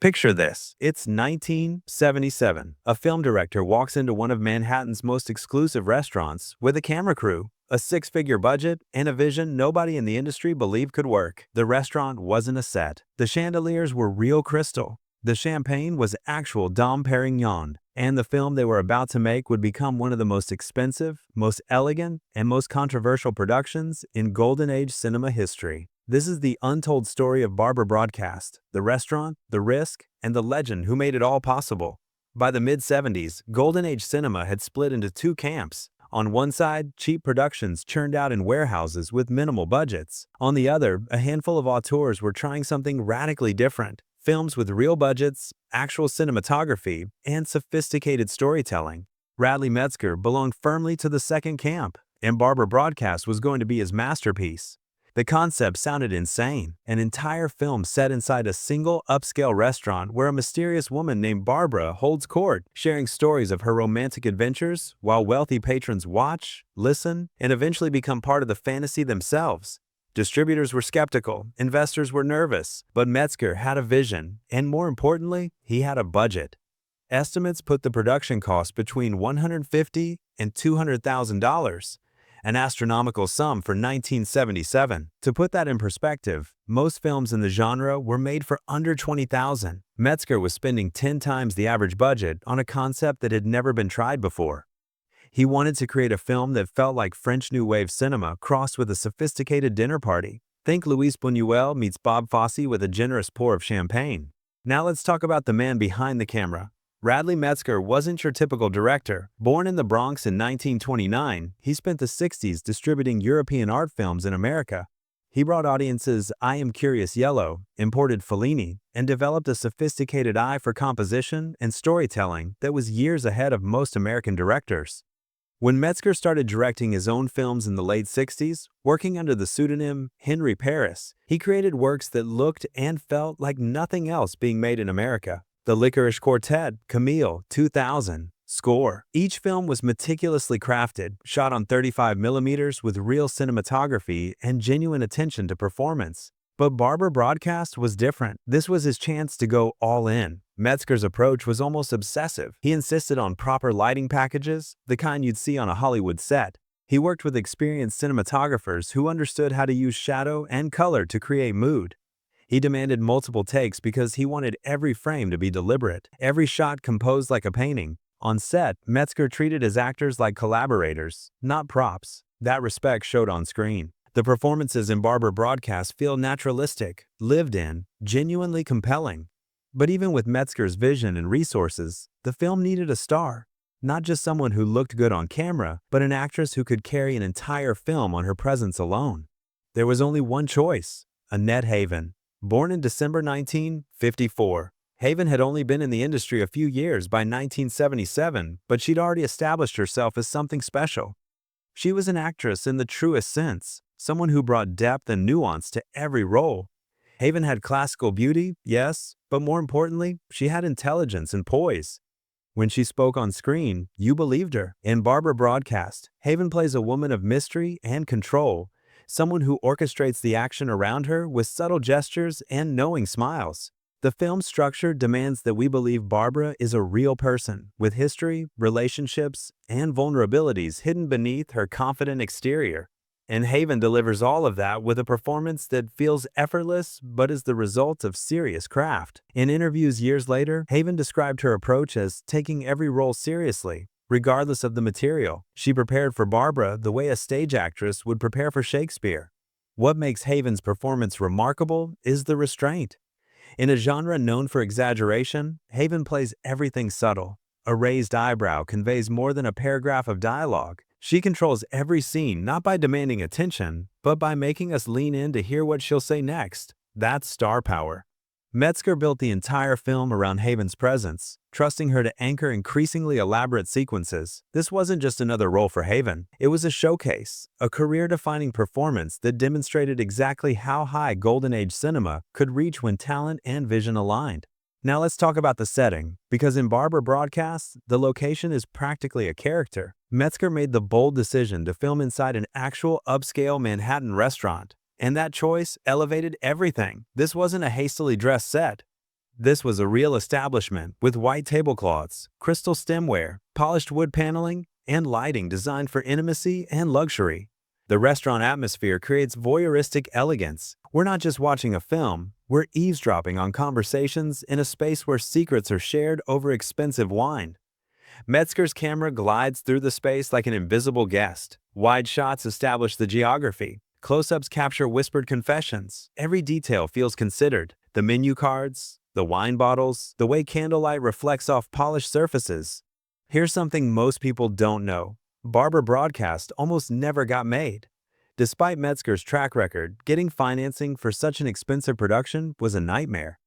Picture this. It's 1977. A film director walks into one of Manhattan's most exclusive restaurants with a camera crew, a six-figure budget, and a vision nobody in the industry believed could work. The restaurant wasn't a set. The chandeliers were real crystal. The champagne was actual Dom Perignon. And the film they were about to make would become one of the most expensive, most elegant, and most controversial productions in Golden Age cinema history. This is the untold story of Barbara Broadcast, the restaurant, the risk, and the legend who made it all possible. By the mid-70s, Golden Age cinema had split into two camps. On one side, cheap productions churned out in warehouses with minimal budgets. On the other, a handful of auteurs were trying something radically different. Films with real budgets, actual cinematography, and sophisticated storytelling. Radley Metzger belonged firmly to the second camp, and Barbara Broadcast was going to be his masterpiece. The concept sounded insane, an entire film set inside a single upscale restaurant where a mysterious woman named Barbara holds court, sharing stories of her romantic adventures while wealthy patrons watch, listen, and eventually become part of the fantasy themselves. Distributors were skeptical, investors were nervous, but Metzger had a vision, and more importantly, he had a budget. Estimates put the production cost between $150,000 and $200,000, an astronomical sum for 1977. To put that in perspective, most films in the genre were made for under $20,000. Metzger was spending 10 times the average budget on a concept that had never been tried before. He wanted to create a film that felt like French New Wave cinema crossed with a sophisticated dinner party. Think Luis Buñuel meets Bob Fosse with a generous pour of champagne. Now let's talk about the man behind the camera. Radley Metzger wasn't your typical director. Born in the Bronx in 1929, he spent the 60s distributing European art films in America. He brought audiences I Am Curious Yellow, imported Fellini, and developed a sophisticated eye for composition and storytelling that was years ahead of most American directors. When Metzger started directing his own films in the late 60s, working under the pseudonym Henry Paris, he created works that looked and felt like nothing else being made in America. The Licorice Quartet, Camille, 2000, Score. Each film was meticulously crafted, shot on 35mm with real cinematography and genuine attention to performance. But Barbara Broadcast was different. This was his chance to go all in. Metzger's approach was almost obsessive. He insisted on proper lighting packages, the kind you'd see on a Hollywood set. He worked with experienced cinematographers who understood how to use shadow and color to create mood. He demanded multiple takes because he wanted every frame to be deliberate, every shot composed like a painting. On set, Metzger treated his actors like collaborators, not props. That respect showed on screen. The performances in Barbara Broadcast feel naturalistic, lived in, genuinely compelling. But even with Metzger's vision and resources, the film needed a star. Not just someone who looked good on camera, but an actress who could carry an entire film on her presence alone. There was only one choice: Annette Haven. Born in December 1954, Haven had only been in the industry a few years by 1977, but she'd already established herself as something special. She was an actress in the truest sense, someone who brought depth and nuance to every role. Haven had classical beauty, yes, but more importantly, she had intelligence and poise. When she spoke on screen, you believed her. In Barbara Broadcast, Haven plays a woman of mystery and control, someone who orchestrates the action around her with subtle gestures and knowing smiles. The film's structure demands that we believe Barbara is a real person, with history, relationships, and vulnerabilities hidden beneath her confident exterior. And Haven delivers all of that with a performance that feels effortless but is the result of serious craft. In interviews years later, Haven described her approach as taking every role seriously, regardless of the material. She prepared for Barbara the way a stage actress would prepare for Shakespeare. What makes Haven's performance remarkable is the restraint. In a genre known for exaggeration, Haven plays everything subtle. A raised eyebrow conveys more than a paragraph of dialogue. She controls every scene not by demanding attention, but by making us lean in to hear what she'll say next. That's star power. Metzger built the entire film around Haven's presence, trusting her to anchor increasingly elaborate sequences. This wasn't just another role for Haven. It was a showcase, a career-defining performance that demonstrated exactly how high Golden Age cinema could reach when talent and vision aligned. Now let's talk about the setting, because in Barbara Broadcast, the location is practically a character. Metzger made the bold decision to film inside an actual upscale Manhattan restaurant, and that choice elevated everything. This wasn't a hastily dressed set. This was a real establishment with white tablecloths, crystal stemware, polished wood paneling, and lighting designed for intimacy and luxury. The restaurant atmosphere creates voyeuristic elegance. We're not just watching a film, we're eavesdropping on conversations in a space where secrets are shared over expensive wine. Metzger's camera glides through the space like an invisible guest. Wide shots establish the geography. Close-ups capture whispered confessions. Every detail feels considered. The menu cards, the wine bottles, the way candlelight reflects off polished surfaces. Here's something most people don't know. Barber Broadcast almost never got made. Despite Metzger's track record, getting financing for such an expensive production was a nightmare.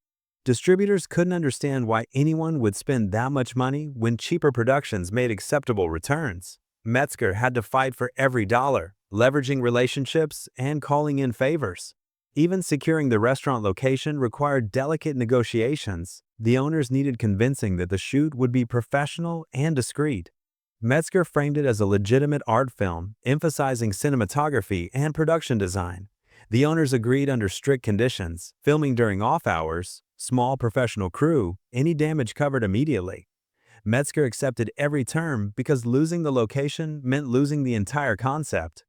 Distributors couldn't understand why anyone would spend that much money when cheaper productions made acceptable returns. Metzger had to fight for every dollar, leveraging relationships and calling in favors. Even securing the restaurant location required delicate negotiations. The owners needed convincing that the shoot would be professional and discreet. Metzger framed it as a legitimate art film, emphasizing cinematography and production design. The owners agreed under strict conditions, filming during off hours, small professional crew, any damage covered immediately. Metzger accepted every term because losing the location meant losing the entire concept.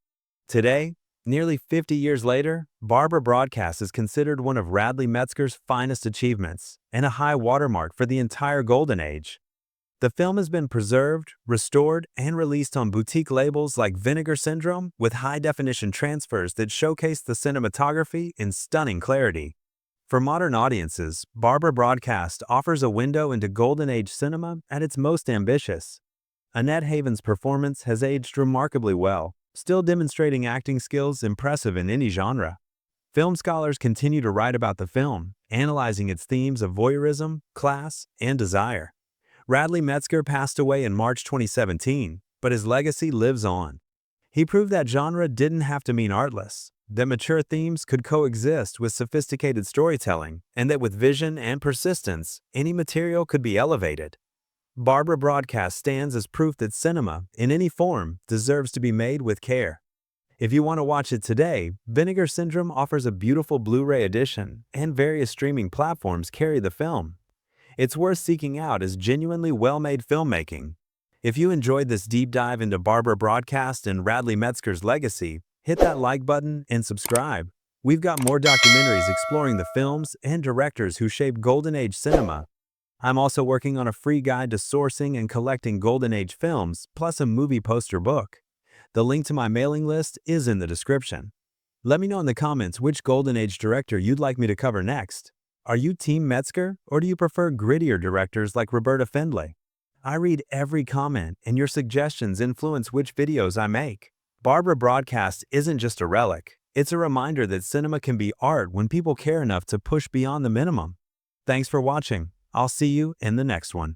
Today, nearly 50 years later, Barber Broadcast is considered one of Radley Metzger's finest achievements and a high watermark for the entire Golden Age. The film has been preserved, restored, and released on boutique labels like Vinegar Syndrome with high-definition transfers that showcase the cinematography in stunning clarity. For modern audiences, Barber Broadcast offers a window into Golden Age cinema at its most ambitious. Annette Haven's performance has aged remarkably well, still demonstrating acting skills impressive in any genre. Film scholars continue to write about the film, analyzing its themes of voyeurism, class, and desire. Radley Metzger passed away in March 2017, but his legacy lives on. He proved that genre didn't have to mean artless, that mature themes could coexist with sophisticated storytelling, and that with vision and persistence, any material could be elevated. Barber Broadcast stands as proof that cinema, in any form, deserves to be made with care. If you want to watch it today, Vinegar Syndrome offers a beautiful Blu-ray edition, and various streaming platforms carry the film. It's worth seeking out as genuinely well-made filmmaking. If you enjoyed this deep dive into Barber Broadcast and Radley Metzger's legacy, hit that like button and subscribe. We've got more documentaries exploring the films and directors who shaped Golden Age cinema. I'm also working on a free guide to sourcing and collecting Golden Age films, plus a movie poster book. The link to my mailing list is in the description. Let me know in the comments which Golden Age director you'd like me to cover next. Are you Team Metzger, or do you prefer grittier directors like Roberta Findlay? I read every comment, and your suggestions influence which videos I make. Barber Broadcast isn't just a relic. It's a reminder that cinema can be art when people care enough to push beyond the minimum. Thanks for watching. I'll see you in the next one.